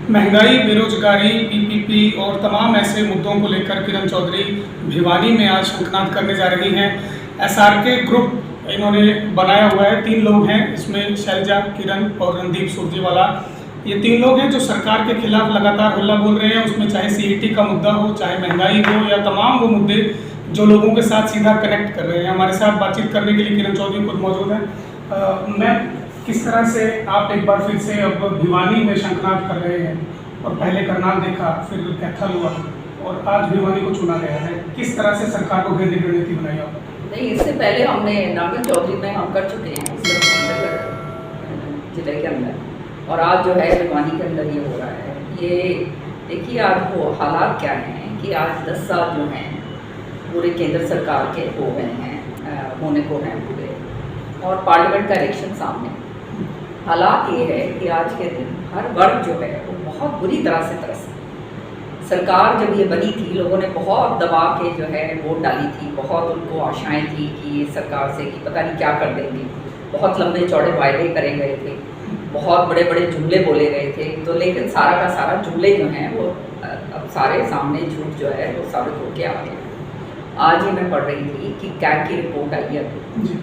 महंगाई, बेरोजगारी, पीपीपी और तमाम ऐसे मुद्दों को लेकर किरण चौधरी भिवानी में आज शंखनाद करने जा रही हैं। एसआरके ग्रुप इन्होंने बनाया हुआ है, 3 लोग हैं इसमें, शैलजा, किरण और रणदीप सुरजेवाला। ये 3 लोग हैं जो सरकार के खिलाफ लगातार हल्ला बोल रहे हैं, उसमें चाहे सीईटी का मुद्दा हो, चाहे महंगाई हो या तमाम वो मुद्दे जो लोगों के साथ सीधा कनेक्ट कर रहे हैं। हमारे साथ बातचीत करने के लिए किरण चौधरी खुद मौजूद हैं। मैं किस तरह से आप एक बार फिर से अब भिवानी में शंखनाद कर रहे हैं और पहले करनाल देखा, फिर कैथल हुआ और आज भिवानी को चुना गया है, किस तरह से सरकार को घेरने की रणनीति बनाई आप? नहीं, इससे पहले हमने नागल चौधरी में हम कर चुके हैं जिले के अंदर, और आज जो है भिवानी के अंदर ये हो रहा है। ये देखिए आज वो हालात क्या हैं कि आज 10 साल जो हैं पूरे केंद्र सरकार के हो गए हैं, होने को हैं पूरे, और पार्लियामेंट का इलेक्शन सामने। हालात ये है कि आज के दिन हर वर्ग जो है वो बहुत बुरी तरह से त्रस्त है। सरकार जब ये बनी थी, लोगों ने बहुत दबा के जो है वोट डाली थी, बहुत उनको आशाएं थी कि सरकार से कि पता नहीं क्या कर देंगे, बहुत लंबे चौड़े वायदे करे गए थे, बहुत बड़े बड़े जुमले बोले गए थे। तो लेकिन सारा का सारा जुमले जो हैं वो अब सारे सामने झूठ जो है वो साबित होके आ गए। आज ही मैं पढ़ रही थी कि कैग की रिपोर्ट आई है,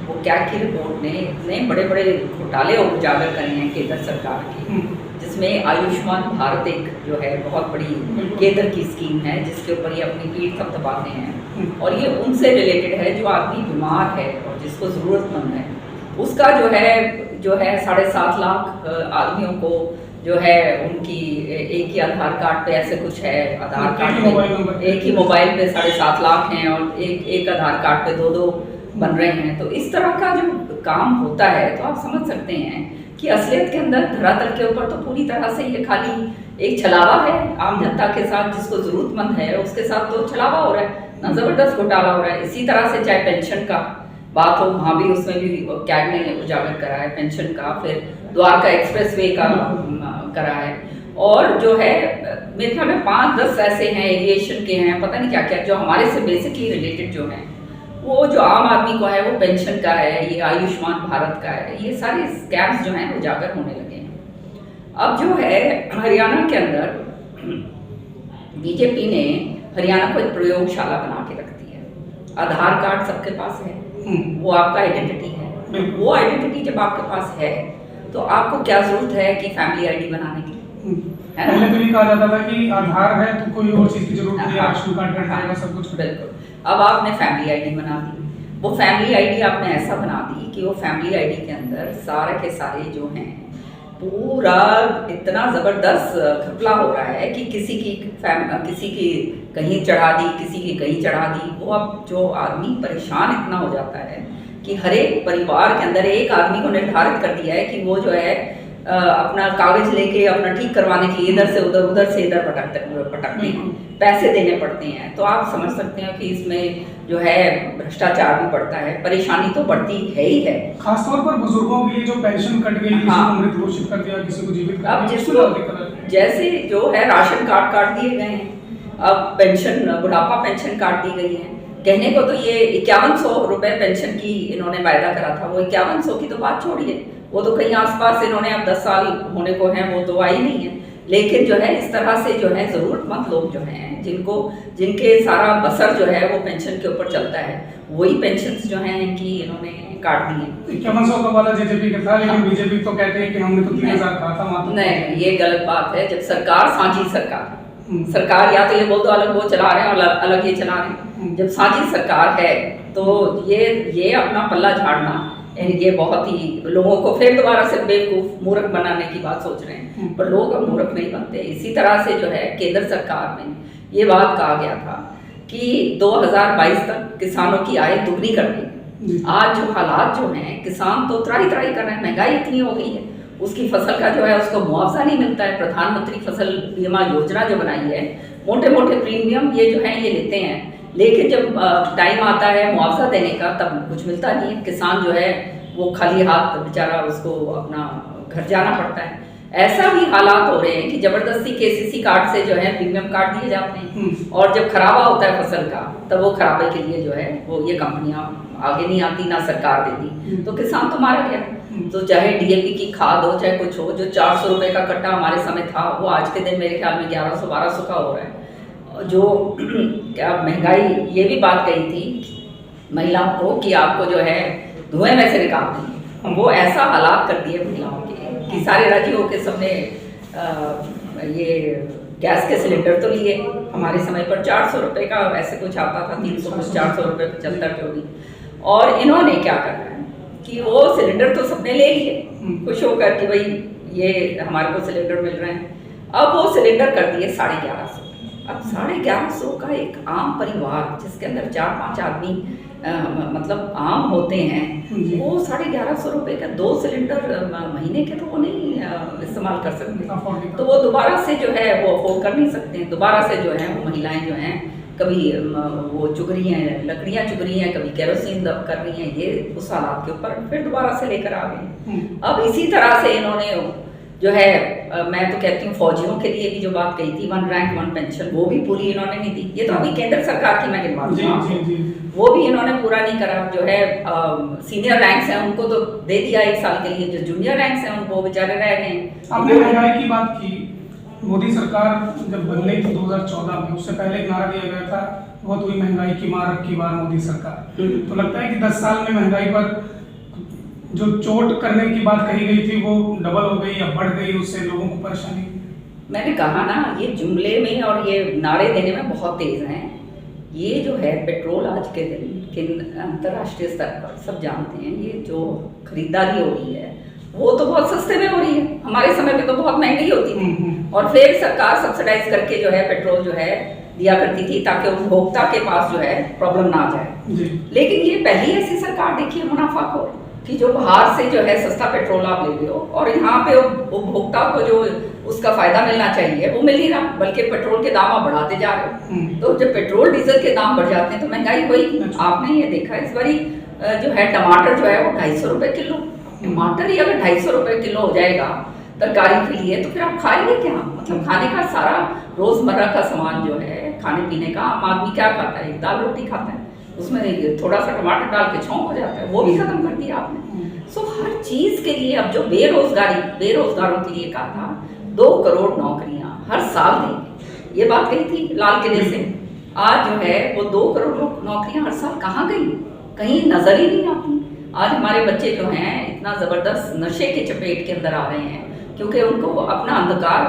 वो कैग की रिपोर्ट ने इतने बड़े बड़े घोटाले उजागर करे हैं केंद्र सरकार के, जिसमें आयुष्मान भारत एक जो है बहुत बड़ी केंद्र की स्कीम है जिसके ऊपर ये अपनी पीठ थपथपाते हैं, और ये उनसे रिलेटेड है जो आदमी बीमार है और जिसको ज़रूरतमंद है, उसका जो है 7.5 लाख आदमियों को जो है उनकी एक ही आधार कार्ड पे ऐसे कुछ है, आधार कार्ड पे एक ही मोबाइल पे 7.5 लाख हैं और एक आधार कार्ड पे 2 बन रहे हैं। तो इस तरह का जो काम होता है तो आप समझ सकते हैं कि असलियत के अंदर धरातल के ऊपर तो पूरी तरह से ये खाली एक छलावा है आम जनता के साथ, जिसको ज़रूरतमंद है उसके साथ तो छलावा हो रहा है ना, ज़बरदस्त घोटाला हो रहा है। इसी तरह से चाहे पेंशन का बात हो, वहाँ भी उसमें भी कैग ने उजागर करा है पेंशन का, फिर द्वारका एक्सप्रेसवे का करा है, और जो है मेरे ख्याल में 5-10 ऐसे हैं, एविएशन के हैं, पता नहीं क्या क्या, जो हमारे से बेसिकली रिलेटेड जो हैं, वो जो आम आदमी को है वो पेंशन का है, ये आयुष्मान भारत का है, ये सारे स्कैम्स जो हैं उजागर होने लगे हैं। अब जो है हरियाणा के अंदर बीजेपी ने हरियाणा को एक प्रयोगशाला बना के रख दी है। आधार कार्ड सबके पास है, वो आपका आइडेंटिटी है, वो आइडेंटिटी जब आपके पास है तो आपको क्या जरूरत है कि फैमिली आईडी बनाने की, है ना? पहले तो ये कहा जाता था कि आधार है तो कोई और चीज़ की जरूरत नहीं, राशन कार्ड बैठ जाएगा सब कुछ। बिल्कुल। अब आपने फैमिली आईडी बना दी, वो फैमिली आईडी आपने ऐसा बना दी कि वो फैमिली आईडी के अंदर सारे के सारे जो हैं पूरा इतना ज़बरदस्त घपला हो रहा है कि किसी की कहीं चढ़ा दी, किसी की कहीं चढ़ा दी। वो अब जो आदमी परेशान इतना हो जाता है कि हर एक परिवार के अंदर एक आदमी को निर्धारित कर दिया है कि वो जो है अपना कागज लेके अपना ठीक करवाने के लिए इधर से उधर, उधर से इधर पटकते हैं, पैसे देने पड़ते हैं। तो आप समझ सकते हैं कि इसमें जो है भ्रष्टाचार भी बढ़ता है, परेशानी तो बढ़ती है ही है। खासतौर पर बुजुर्गों के लिए जो पेंशन कट गई, किसी को मृत घोषित कर दिया, किसी को जीवित कर अब दिया, जिसको जैसे जो है राशन कार्ड काट दिए गए हैं, अब पेंशन बुढ़ापा पेंशन काट दी गई है। कहने को तो ये 5100 रुपए पेंशन की इन्होंने वायदा करा था, वो 5100 की तो बात छोड़िए, वो तो कहीं आसपास इन्होंने अब 10 साल होने को हैं वो तो आई नहीं है। लेकिन जो है इस तरह से जो है ज़रूरतमंद लोग जो हैं जिनके सारा बसर जो है वो पेंशन के ऊपर चलता है, वही पेंशन जो हैं इनकी इन्होंने काट दी है। 5100 का वाला जेजेपी का था, लेकिन बीजेपी तो कहते हैं कि हमने तो 3000 कहा था वहाँ। नहीं, ये गलत बात है। जब सरकार साझी सरकार या तो ये बोल दो अलग वो चला रहे हैं और अलग ये चला रहे हैं। जब साझी सरकार है तो ये अपना पल्ला झाड़ना, ये बहुत ही लोगों को फिर दोबारा से बेवकूफ मूर्ख बनाने की बात सोच रहे हैं, पर लोग अब मूर्ख नहीं बनते। इसी तरह से जो है केंद्र सरकार में ये बात कहा गया था कि 2022 तक किसानों की आय दुगनी कर दी। आज जो हालात जो हैं, किसान तो त्राही कर रहे हैं, महंगाई इतनी हो गई है, उसकी फसल का जो है उसको मुआवजा नहीं मिलता है। प्रधानमंत्री फसल बीमा योजना जो बनाई है, मोटे मोटे प्रीमियम ये जो है ये लेते हैं, लेकिन जब टाइम आता है मुआवजा देने का तब कुछ मिलता नहीं है। किसान जो है वो खाली हाथ बेचारा उसको अपना घर जाना पड़ता है। ऐसा भी हालात हो रहे हैं कि जबरदस्ती केसीसी कार्ड से जो है प्रीमियम कार्ड दिए जाते हैं, और जब खराबा होता है फसल का तब वो खराबे के लिए जो है वो ये कंपनियां आगे नहीं आती, ना सरकार देती, तो किसान तो मारा गया। तो चाहे डीएपी की खाद हो चाहे कुछ हो, जो 400 रुपये का कट्टा हमारे समय था वो आज के दिन मेरे ख्याल में 1100-1200 का हो रहा है। जो क्या महंगाई, ये भी बात कही थी महिलाओं को कि आपको जो है धुएं में से निकाल देंगे, वो ऐसा हालात कर दिए महिलाओं के कि सारे राज्यों के सबने ये गैस के सिलेंडर तो लिए। हमारे समय पर 400 रुपये का ऐसे कुछ आता था, 300 400 रुपये 75 जो भी। और इन्होंने क्या करना है कि वो सिलेंडर तो सबने ले लिए खुश होकर कि भाई ये हमारे को सिलेंडर मिल रहे हैं। अब वो सिलेंडर कर दिए 1150। अब 1150 का एक आम परिवार जिसके अंदर 4-5 आदमी मतलब आम होते हैं, वो 1150 रुपये का 2 सिलेंडर महीने के तो वो नहीं इस्तेमाल कर सकते। तो वो दोबारा से जो है वो अफोर्ड कर नहीं सकते हैं। दोबारा से जो है वो महिलाएं जो हैं कभी वो चुग रही हैं, लकड़ियाँ चुग रही हैं, कभी केरोसिन दब कर रही हैं, ये उस हालात के ऊपर फिर दोबारा से लेकर आ गए। अब इसी तरह से इन्होंने जो है मैं तो कहती हूँ फौजियों के लिए भी जो बात कही थी 1 रैंक 1 पेंशन, वो भी पूरी इन्होंने नहीं दी। ये तो अभी केंद्र सरकार की मैं गिनवा रही हूँ, वो भी इन्होंने पूरा नहीं करा। जो है सीनियर रैंक्स हैं उनको तो दे दिया 1 साल के लिए, जो जूनियर रैंक्स हैं उनको बेचारे रह गए। आपने महंगाई की बात की, मोदी सरकार जब बन रही थी 2014 में, उससे पहले एक नारा दिया गया था बहुत हुई महंगाई की मार अब की बार मोदी सरकार। तो लगता है कि 10 साल में महंगाई पर जो चोट करने की बात कही गई थी वो डबल हो गई या बढ़ गई, उससे लोगों को परेशानी। मैंने कहा ना, ये जुमले में और ये नारे देने में बहुत तेज हैं। ये जो है पेट्रोल आज के दिन अंतर्राष्ट्रीय स्तर पर सब जानते हैं, ये जो खरीदारी हो रही है वो तो बहुत सस्ते में हो रही है। हमारे समय पे तो बहुत महंगी होती थी और फिर सरकार सब्सिडाइज करके जो है पेट्रोल जो है दिया करती थी ताकि उपभोक्ता के पास जो है प्रॉब्लम ना आ जाए। लेकिन ये पहली ऐसी सरकार देखी है मुनाफाखोर कि जो बाहर से जो है सस्ता पेट्रोल आप ले रहे हो और यहाँ पे उपभोक्ता को जो उसका फायदा मिलना चाहिए वो मिल नहीं रहा, बल्कि पेट्रोल के दाम आप बढ़ाते जा रहे हो। तो जब पेट्रोल डीजल के दाम बढ़ जाते हैं तो महंगाई होगी। आपने ये देखा इस बारी जो है टमाटर जो है वो 250 रुपये किलो। टमाटर ही अगर 250 रुपये किलो हो जाएगा तरकारी के लिए तो फिर आप खाएंगे क्या? मतलब खाने का सारा रोजमर्रा का सामान जो है खाने पीने का, आम आदमी क्या खाता है? दाल रोटी खाता है, उसमें थोड़ा सा टमाटर डाल के छौंक हो जाता है, वो भी खत्म कर दिया आपने। सो हर चीज के लिए अब जो बेरोजगारों के लिए कहा था 2 करोड़ नौकरियां हर साल देंगे, ये बात कही थी लाल किले से। आज जो है वो 2 करोड़ नौकरियां हर साल कहाँ गई? कहीं नजर ही नहीं आती। आज हमारे बच्चे जो हैं इतना जबरदस्त नशे के चपेट के अंदर आ रहे हैं क्योंकि उनको अपना अंधकार,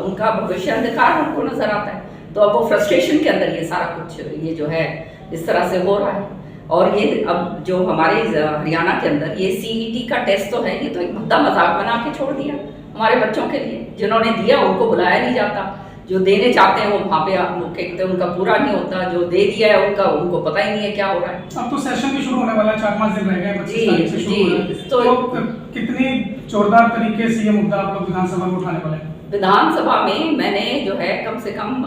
उनका भविष्य अंधकार उनको नजर आता है। तो अब वो फ्रस्ट्रेशन के अंदर ये सारा कुछ ये जो है इस तरह से हो रहा है। और ये अब जो हमारे हरियाणा के अंदर ये सीईटी का टेस्ट तो है, ये तो एक भद्दा मजाक बना के छोड़ दिया हमारे बच्चों के लिए। जिन्होंने दिया उनको बुलाया नहीं जाता, जो देने चाहते हैं वो वहाँ पे कहते हैं उनका पूरा नहीं होता, जो दे दिया है उनको पता ही नहीं है क्या हो रहा है। अब तो सेशन भी शुरू होने वाला है, 4-5 दिन रह गए, 25 तारीख से शुरू हो रहा है। तो कितनी जोरदार तरीके से ये मुद्दा आप लोग विधानसभा में उठाने वाले हैं? विधानसभा में मैंने जो है कम से कम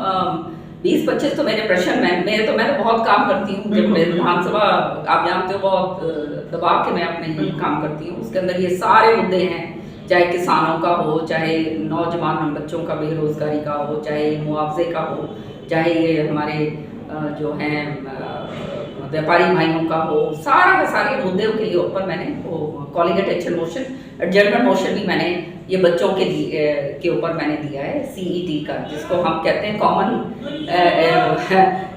20-25 तो मेरे प्रश्न मैं तो बहुत काम करती हूँ। जब मैं विधानसभा, आप जानते हो, बहुत दबाव के मैं अपने ही काम करती हूँ। उसके अंदर ये सारे मुद्दे हैं, चाहे किसानों का हो, चाहे नौजवान बच्चों का बेरोजगारी का हो, चाहे मुआवजे का हो, चाहे ये हमारे जो हैं व्यापारी भाइयों का हो, सारे मुद्दों के लिए ऊपर मैंने वो calling attention motion, adjournment motion भी मैंने ये बच्चों के ऊपर मैंने दिया है सीईटी का, जिसको हम कहते हैं कॉमन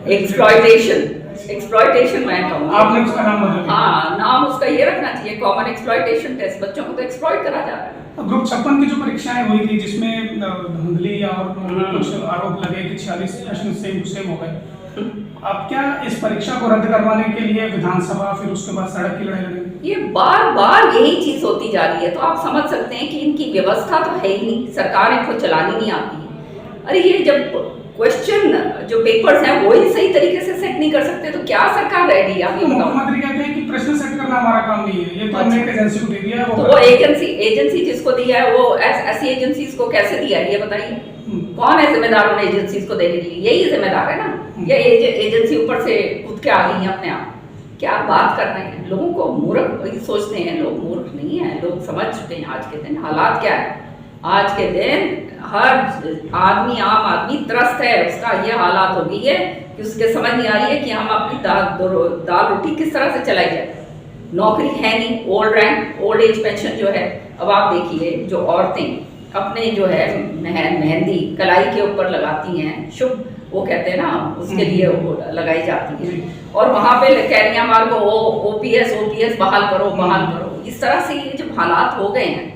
एक्सप्लॉयटेशन मैं कहूँगा। आपने उसका नाम बदल? हाँ, नाम उसका ये रखना चाहिए, कॉमन एक्सप्लॉयटेशन टेस्ट। बच्चों को तो एक्सप्लॉयट करा जा रहा है। ग्रुप 56 की जो परीक्षाएं हुई थी जिसमें धांधली और कुछ आरोप लगे कि 46 प्रश्न सेम हो गए, अब क्या इस परीक्षा को रद्द करवाने के लिए विधानसभा फिर उसके बाद सड़क की लड़ाई लड़ेगी? ये बार यही चीज होती जा रही है, तो आप समझ सकते हैं कि इनकी व्यवस्था तो है ही नहीं, सरकार इनको चलानी नहीं आती। अरे ये जब क्वेश्चन जो पेपर्स हैं वो ही सही तरीके से सेट नहीं कर सकते तो क्या सरकार रहेगी? आप मुख्यमंत्री कहते हैं कि प्रश्न सेट करना हमारा काम नहीं है, ये तो हमने एक एजेंसी को दे दिया है। तो वो एजेंसी जिसको दिया है वो ऐसी एजेंसीज को कैसे दिया है ये बताइए? कौन है जिम्मेदार उन एजेंसीज को देने के लिए? यही जिम्मेदार है ना, या एजेंसी ऊपर से कूद के आ गई है अपने आप? क्या बात कर रहे हैं? लोगों को मूर्ख सोचते हैं, लोग मूर्ख नहीं है, लोग समझ चुके हैं आज के दिन हालात क्या है। आज के दिन हर आदमी, आम आदमी त्रस्त है, उसका ये हालात हो गई है कि उसके समझ नहीं आ रही है कि हम अपनी दाल रोटी किस तरह से चलाई जाए। नौकरी है नहीं, old rank, old age pension जो है। अब आप देखिए जो औरतें अपने जो है मेहंदी कलाई के ऊपर लगाती हैं, शुभ वो कहते हैं ना, उसके लिए वो लगाई जाती है, और वहाँ पे कह रही हैं हमारे को ओपीएस बहाल करो, बहाल करो। इस तरह से ये जब हालात हो गए हैं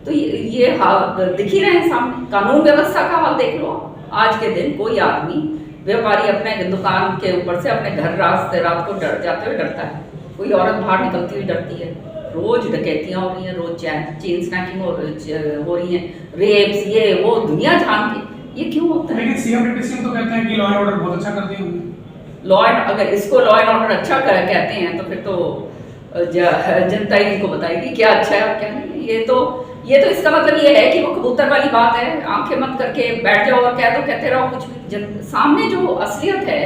तो ये हाल दिख ही रहे हैं सामने। कानून व्यवस्था का हाल देख लो। आज के दिन कोई आदमी व्यापारी अपने दुकान के ऊपर से अपने घर रात को डर जाते हुए डरता है, कोई औरत बाहर निकलती हुई डरती है। रोज डकैतियाँ हो रही हैं, रोज चेन स्नैचिंग हो रही हैं, रेप्स, ये वो दुनिया जान के। ये क्यों होता है? लेकिन सीएम डिप्टी सीएम तो कहते हैं कि लॉ एंड ऑर्डर बहुत अच्छा कर दिया उन्होंने। लॉ एंड अगर इसको लॉ एंड ऑर्डर अच्छा कहते हैं तो फिर तो जनता ही इनको बताएगी क्या अच्छा है और क्या नहीं। ये तो इसका मतलब ये है कि वो कबूतर वाली बात है, आंखें मत करके बैठ जाओ और कह दो, कहते रहो कुछ भी। सामने जो असलियत है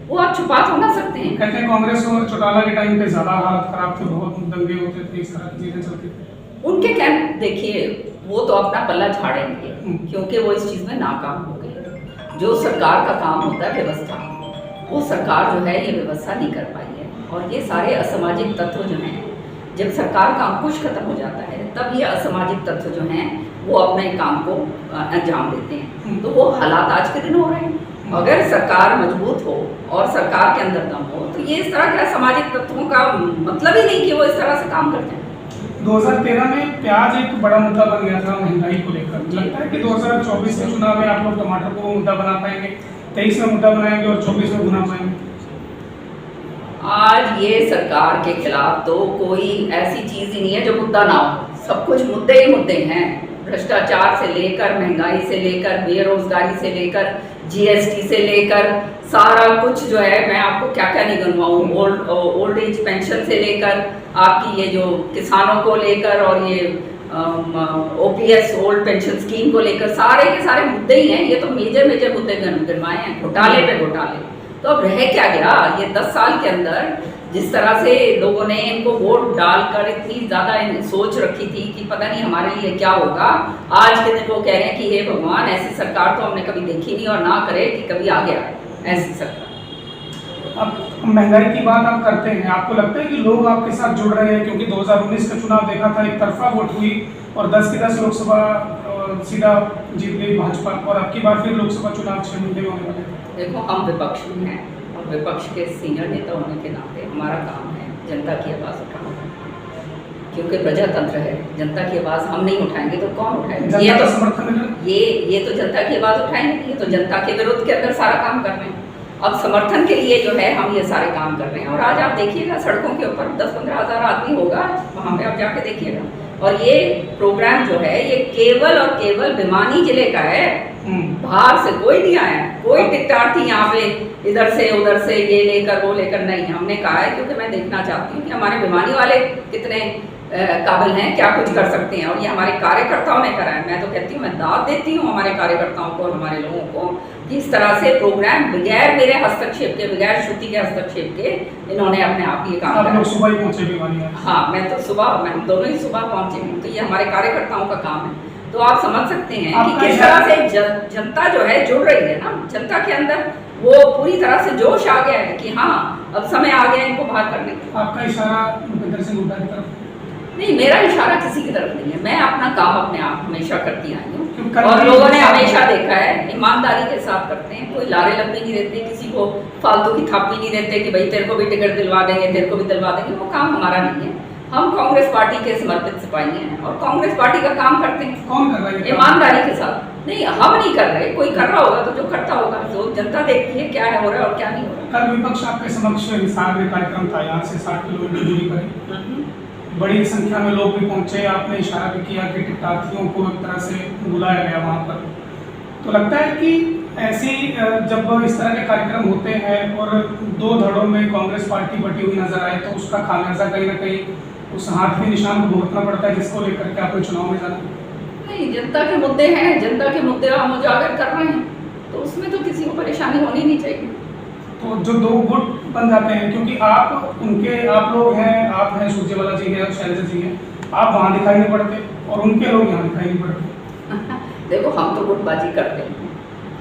वो आप छुपा तो ना सकते हैं। कहते हैं कांग्रेस और चौटाला के टाइम पे ज्यादा हालत खराब थे, बहुत दंगे होते थे, इस तरह की चीजें चलती थी। उनके क्या, देखिए वो तो अपना पल्ला झाड़ेंगे क्योंकि वो इस चीज में नाकाम हो गए। जो सरकार का काम होता है व्यवस्था, वो सरकार जो है ये व्यवस्था नहीं कर पाई है। और ये सारे असामाजिक तत्व जो हैं, जब सरकार का अंकुश खत्म हो जाता है तब ये असामाजिक तत्व जो हैं वो अपने काम को अंजाम देते हैं। तो वो हालात आज के दिन हो रहे हैं। अगर सरकार मजबूत हो और सरकार के अंदर दम हो तो ये इस तरह के सामाजिक तत्वों का मतलब ही नहीं कि वो इस तरह से काम करते हैं। 2013 में प्याज एक बड़ा मुद्दा बन गया था महंगाई को लेकर। लगता है कि 2024 के चुनाव में आप लोग टमाटर को मुद्दा बना पाएंगे, 23 में मुद्दा बनाएंगे और 24 में भुना पाएंगे? आज ये सरकार के खिलाफ तो कोई ऐसी चीज ही नहीं है जो मुद्दा ना हो। सब कुछ मुद्दे ही मुद्दे हैं। भ्रष्टाचार से लेकर, महंगाई से लेकर, बेरोजगारी से लेकर, जीएसटी से लेकर, सारा कुछ जो है, मैं आपको क्या क्या नहीं गिनवाऊं, ओल्ड एज पेंशन से लेकर आपकी ये जो किसानों को लेकर और ये ओपीएस ओल्ड पेंशन स्कीम को लेकर सारे के सारे मुद्दे ही हैं। ये तो मेजर मुद्दे गिनवाए हैं, घोटाले पे घोटाले। तो अब रह क्या गया? ये 10 साल के अंदर जिस तरह से लोगों ने इनको वोट डालकर इतनी ज़्यादा सोच रखी थी कि पता नहीं हमारे लिए क्या होगा, आज के दिन वो कह रहे हैं कि हे भगवान, ऐसी सरकार तो हमने कभी देखी नहीं और ना करे कि कभी आ गया ऐसी सरकार। अब महंगाई की बात आप करते हैं, आपको लगता है कि लोग आपके साथ जुड़ रहे हैं? क्योंकि 2019 का चुनाव देखा था, एक तरफा वोट हुई और 10 की 10 लोकसभा सीधा जीत गई भाजपा, और अब की बार फिर लोकसभा चुनाव 6 महीने में होने वाले। देखो, हम विपक्ष में हैं और विपक्ष के सीनियर नेता होने के नाते हमारा काम है जनता की आवाज़ उठाना, क्योंकि प्रजातंत्र है। जनता की आवाज़ हम नहीं उठाएंगे तो कौन उठाएगा? ये तो समर्थन, ये तो जनता की आवाज़ उठाएंगे, ये तो जनता के विरुद्ध के अंदर सारा काम कर रहे हैं। अब समर्थन के लिए जो है हम ये सारे काम कर रहे हैं। और आज आप देखिएगा सड़कों के ऊपर 10-15 हज़ार आदमी होगा, वहाँ पे आप जाके देखिएगा। और ये प्रोग्राम जो है ये केवल और केवल भिवानी जिले का है, बाहर से कोई नहीं आया, कोई टिकटार्थी यहाँ पे इधर से उधर से ये लेकर वो लेकर नहीं। हमने कहा है क्योंकि मैं देखना चाहती हूँ कि हमारे भिवानी वाले कितने काबिल हैं, क्या कुछ कर सकते हैं। और ये हमारे कार्यकर्ताओं ने करा है। मैं तो कहती हूँ, मैं दाद देती हूँ हमारे कार्यकर्ताओं को और हमारे लोगों को कि इस तरह से प्रोग्राम बगैर मेरे हस्तक्षेप के, बगैर श्रुति के हस्तक्षेप के इन्होंने अपने आप ये काम करा। सुबह ही पहुंचे भिवानी? हाँ, मैं तो सुबह, मैं दोनों ही सुबह पहुंचे हूँ। तो ये हमारे कार्यकर्ताओं का काम है। तो आप समझ सकते हैं कि किस तरह से जनता जो है जुड़ रही है ना। जनता के अंदर वो पूरी तरह से जोश आ गया है कि हाँ, अब समय आ गया इनको बाहर करने का। आपका इशारा भूपेंद्र सिंह हुड्डा की तरफ? नहीं, मेरा इशारा किसी की तरफ नहीं है। मैं अपना काम अपने आप हमेशा करती आई हूँ और लोगों ने हमेशा देखा है ईमानदारी के साथ करते हैं। कोई लारे लपे नहीं देते, किसी को फालतू की थापी नहीं देते कि भाई तेरे को भी टिकट दिलवा देंगे, तेरे को भी दिलवा देंगे। वो काम हमारा नहीं है। हम कांग्रेस पार्टी के समर्पित सिपाही हैं और कांग्रेस पार्टी का काम करते हैं। कौन कर रहा है? ईमानदारी के साथ। नहीं, हम नहीं कर रहे, कोई कर रहा होगा तो जो करता होगा, तो जनता देखती है क्या है हो रहा है और क्या नहीं हो रहा। कल विपक्ष आपके समक्ष हिसार में कार्यक्रम था, यहाँ से 60 किलोमीटर दूरी पर बड़ी संख्या में लोग भी पहुंचे। आपने इशारा भी किया कि टिकटार्थियों को एक तरह से बुलाया गया वहाँ पर। तो लगता है कि ऐसी जब इस तरह के कार्यक्रम होते हैं और दो धड़ों में कांग्रेस पार्टी बटी हुई नजर आए तो उसका खामियाजा कहीं ना कहीं उस हाथ के निशान को भुगतना पड़ता है, जिसको लेकर के आपने चुनाव में जाना? नहीं, जनता के मुद्दे हैं, जनता के मुद्दे हम उजागर कर रहे हैं, तो उसमें तो किसी को परेशानी होनी नहीं चाहिए। तो जो दो गुट बन जाते हैं, क्योंकि आप लोग हैं, आप हैं सुरजेवाला जी हैं, शैलजा जी हैं, आप वहाँ दिखाई नहीं पड़ते और उनके लोग यहाँ दिखाई नहीं पड़ते। देखो, हम तो गुटबाजी करते हैं,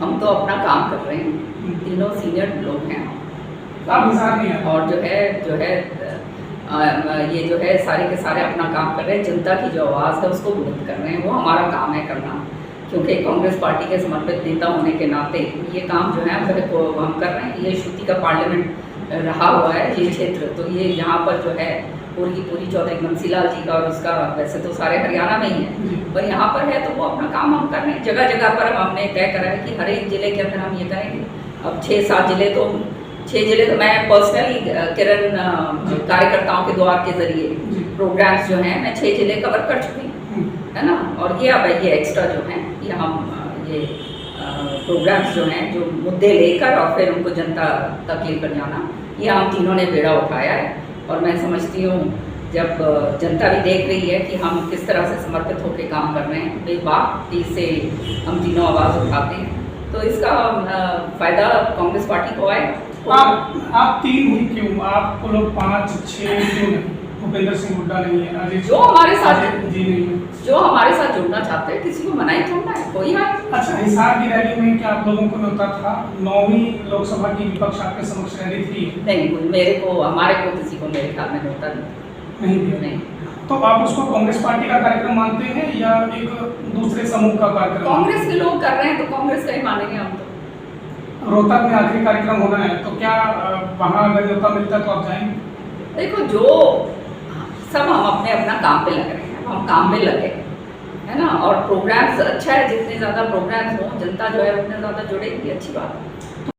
हम तो अपना काम कर रहे हैं। तीनों सीनियर लोग हैं आप हिसार नहीं है। और जो है ये जो है सारे के सारे अपना काम कर रहे हैं, जनता की जो आवाज़ है उसको बुलंद कर रहे हैं, वो हमारा काम है करना। क्योंकि कांग्रेस पार्टी के समर्पित नेता होने के नाते ये काम जो है हम कर रहे हैं। ये श्रुति का पार्लियामेंट रहा हुआ है ये क्षेत्र, तो ये यहाँ पर जो है पूरी की पूरी चौधरी बंसीलाल जी का, और उसका वैसे तो सारे हरियाणा में ही है, पर यहाँ पर है तो वो अपना काम हम कर रहे हैं। जगह जगह पर हमने तय करा है कि हर एक ज़िले के अंदर हम ये करेंगे। अब 6-7 ज़िले तो 6 ज़िले तो मैं पर्सनली किरण कार्यकर्ताओं के द्वार के जरिए प्रोग्राम्स जो हैं मैं 6 ज़िले कवर कर चुकी हूँ, है ना। और ये अब ये एक्स्ट्रा जो हैं ये हम ये प्रोग्राम्स जो हैं जो मुद्दे लेकर और फिर उनको जनता तक लेकर जाना, ये हम तीनों ने बेड़ा उठाया है। और मैं समझती हूँ जब जनता भी देख रही है कि हम किस तरह से समर्पित होकर काम कर रहे हैं, बेबाकी से हम तीनों आवाज़ उठाते हैं, तो इसका फ़ायदा कांग्रेस पार्टी को आए। आप 3 ही क्यों, आपको लोग 5-6 क्यों नहीं? भूपेंद्र सिंह हुड्डा नहीं है, अजय जो हमारे साथ जी नहीं है, जो हमारे साथ जुड़ना चाहते हैं किसी को मनाही थोड़ा है, कोई है। अच्छा, हिसार की रैली में क्या आप लोगों को न्योता था? 9वीं लोकसभा की विपक्ष आपके समक्ष रैली थी? नहीं, मेरे को हमारे को किसी को मेरे ख्याल में न्योता नहीं दिया। नहीं। तो आप उसको कांग्रेस पार्टी का कार्यक्रम मानते हैं या एक दूसरे समूह का कार्यक्रम? कांग्रेस के लोग कर रहे हैं तो कांग्रेस का ही मानेंगे हम तो। रोहतक में आखिरी कार्यक्रम होना है, तो क्या वहाँ अगर न्योता मिलता है तो आप जाएंगे? देखो, जो सब हम अपने अपना काम पे लग रहे हैं, हम काम में लगे, है ना। और प्रोग्राम्स अच्छा है, जितने ज़्यादा प्रोग्राम्स हों जनता जो है उतने ज़्यादा जुड़ेगी, अच्छी बात है।